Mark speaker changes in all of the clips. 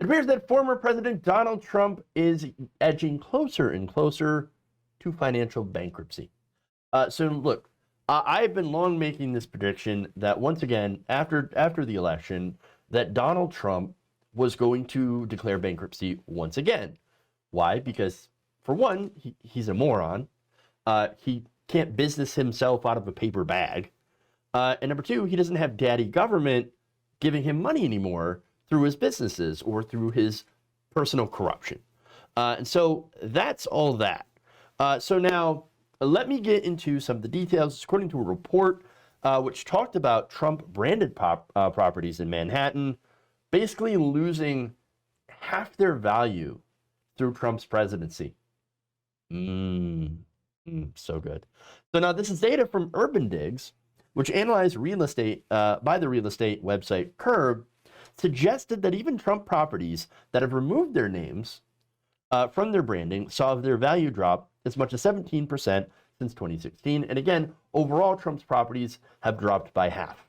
Speaker 1: appears that former President Donald Trump is edging closer and closer to financial bankruptcy. So look, I've been long making this prediction that once again, after the election, that Donald Trump was going to declare bankruptcy once again. Why? Because for one, he's a moron. He can't business himself out of a paper bag. And number two, he doesn't have daddy government giving him money anymore through his businesses or through his personal corruption. And so that's all that. So now let me get into some of the details. According to a report which talked about Trump branded properties in Manhattan basically losing half their value through Trump's presidency. So good. So now this is data from UrbanDigs, which analyzed real estate by the real estate website Curb, suggested that even Trump properties that have removed their names from their branding saw their value drop as much as 17% since 2016. And again, overall, Trump's properties have dropped by half.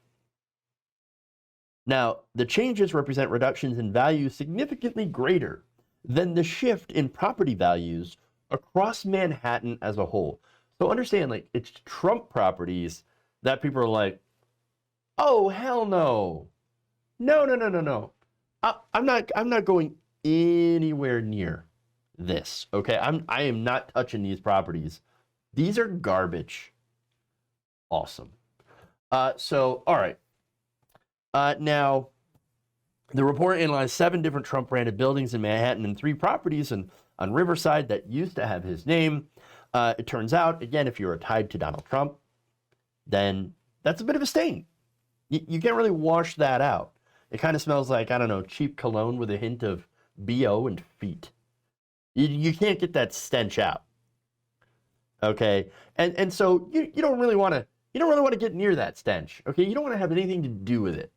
Speaker 1: Now, the changes represent reductions in value significantly greater than the shift in property values across Manhattan as a whole. So understand, like, it's Trump properties that people are like, oh, hell no. No. I'm not going anywhere near this, okay? I am not touching these properties. These are garbage. Awesome. So, all right. Now, the report analyzed 7 different Trump-branded buildings in Manhattan and 3 properties on Riverside that used to have his name. It turns out, again, if you're tied to Donald Trump, then that's a bit of a stain. You can't really wash that out. It kind of smells like, I don't know, cheap cologne with a hint of BO and feet. You can't get that stench out. Okay, and so you don't really want to get near that stench. Okay, you don't want to have anything to do with it.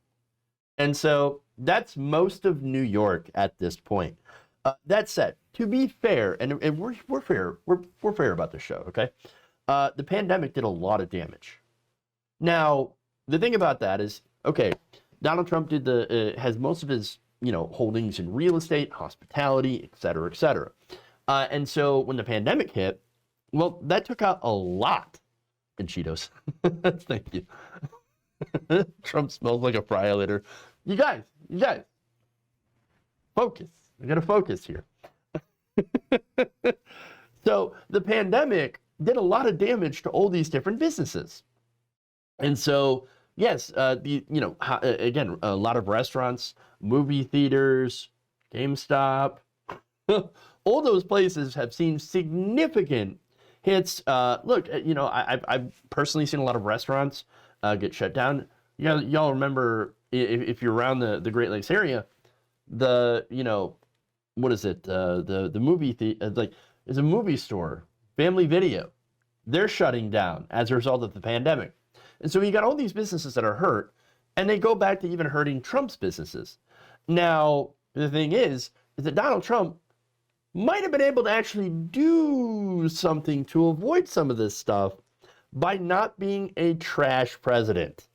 Speaker 1: And so that's most of New York at this point. That said, to be fair, and we're fair, we're fair about this show. Okay, the pandemic did a lot of damage. Now, the thing about that is, okay, Donald Trump has most of his holdings in real estate, hospitality, et cetera, et cetera. And so when the pandemic hit, well, that took out a lot in Cheetos. Thank you. Trump smells like a fry later. You guys, focus. I gotta focus here. So the pandemic did a lot of damage to all these different businesses. And so, yes, again, a lot of restaurants, movie theaters, GameStop, all those places have seen significant hits. Look, I've personally seen a lot of restaurants get shut down. Y'all remember, if you're around the Great Lakes area, what is it? The movie it's a movie store, Family Video. They're shutting down as a result of the pandemic. And so you got all these businesses that are hurt, and they go back to even hurting Trump's businesses. Now, the thing is that Donald Trump might have been able to actually do something to avoid some of this stuff by not being a trash president,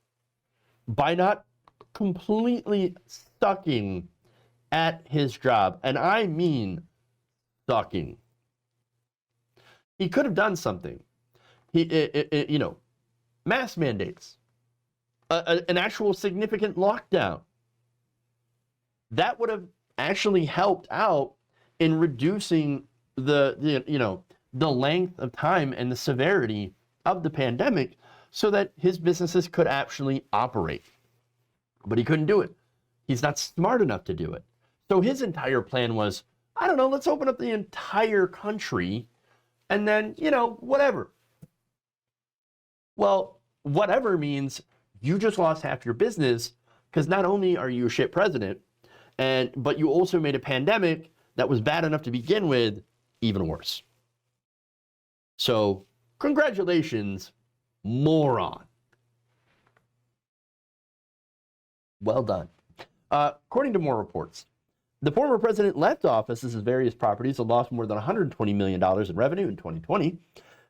Speaker 1: by not completely sucking at his job. And I mean sucking. He could have done something. Mask mandates, an actual significant lockdown. That would have actually helped out in reducing the length of time and the severity of the pandemic so that his businesses could actually operate. But he couldn't do it. He's not smart enough to do it. So his entire plan was, I don't know, let's open up the entire country and then, whatever. Well, whatever means you just lost half your business because not only are you a shit president, but you also made a pandemic that was bad enough to begin with even worse. So, congratulations, moron. Well done. According to more reports, the former president left office as his various properties had lost more than $120 million in revenue in 2020,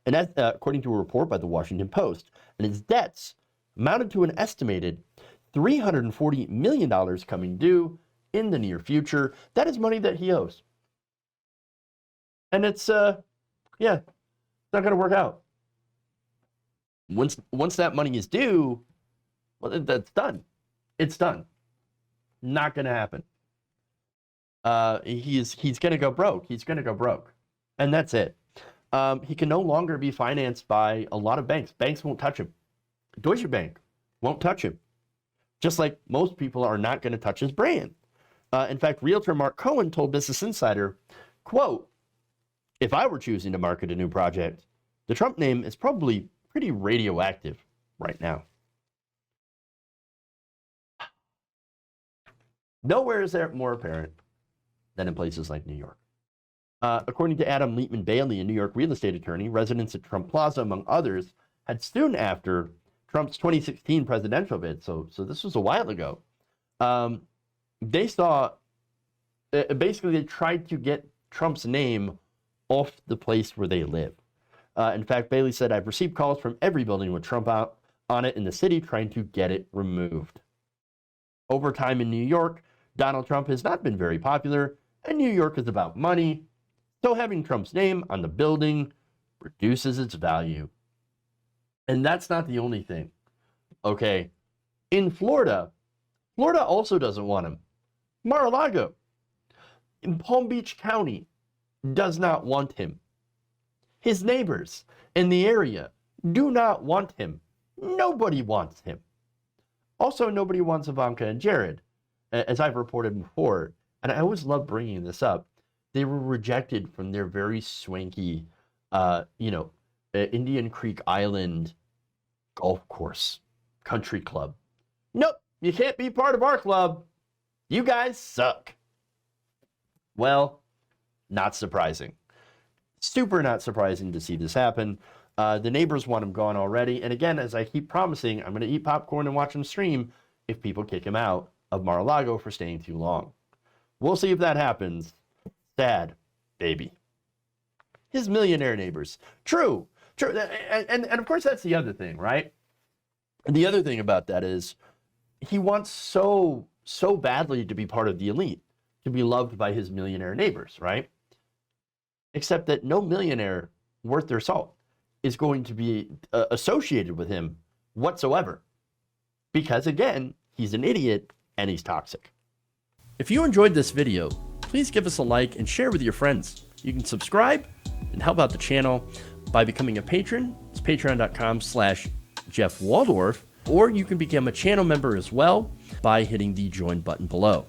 Speaker 1: and that's according to a report by the Washington Post. And his debts amounted to an estimated $340 million coming due in the near future. That is money that he owes. And it's, it's not going to work out. Once that money is due, well, that's done. It's done. Not going to happen. He's going to go broke. He's going to go broke. And that's it. He can no longer be financed by a lot of banks. Banks won't touch him. Deutsche Bank won't touch him. Just like most people are not going to touch his brand. In fact, realtor Mark Cohen told Business Insider, quote, "If I were choosing to market a new project, the Trump name is probably pretty radioactive right now." Nowhere is that more apparent than in places like New York. According to Adam Leitman Bailey, a New York real estate attorney, residents at Trump Plaza, among others, had soon after Trump's 2016 presidential bid, so this was a while ago, they saw, basically they tried to get Trump's name off the place where they live. In fact, Bailey said, "I've received calls from every building with Trump out on it in the city trying to get it removed." Over time in New York, Donald Trump has not been very popular, and New York is about money, so having Trump's name on the building reduces its value. And that's not the only thing. Okay, in Florida also doesn't want him. Mar-a-Lago, in Palm Beach County, does not want him. His neighbors in the area do not want him. Nobody wants him. Also, nobody wants Ivanka and Jared, as I've reported before, and I always love bringing this up. They were rejected from their very swanky, Indian Creek Island golf course, country club. Nope, you can't be part of our club. You guys suck. Well, not surprising. Super not surprising to see this happen. The neighbors want him gone already. And again, as I keep promising, I'm going to eat popcorn and watch him stream if people kick him out of Mar-a-Lago for staying too long. We'll see if that happens. Sad, baby. His millionaire neighbors. True. And of course, that's the other thing, right? And the other thing about that is he wants so badly to be part of the elite, to be loved by his millionaire neighbors, right? Except that no millionaire worth their salt is going to be associated with him whatsoever. Because again, he's an idiot and he's toxic. If you enjoyed this video, please give us a like and share with your friends. You can subscribe and help out the channel by becoming a patron. It's patreon.com/Jeff Waldorf, or you can become a channel member as well by hitting the join button below.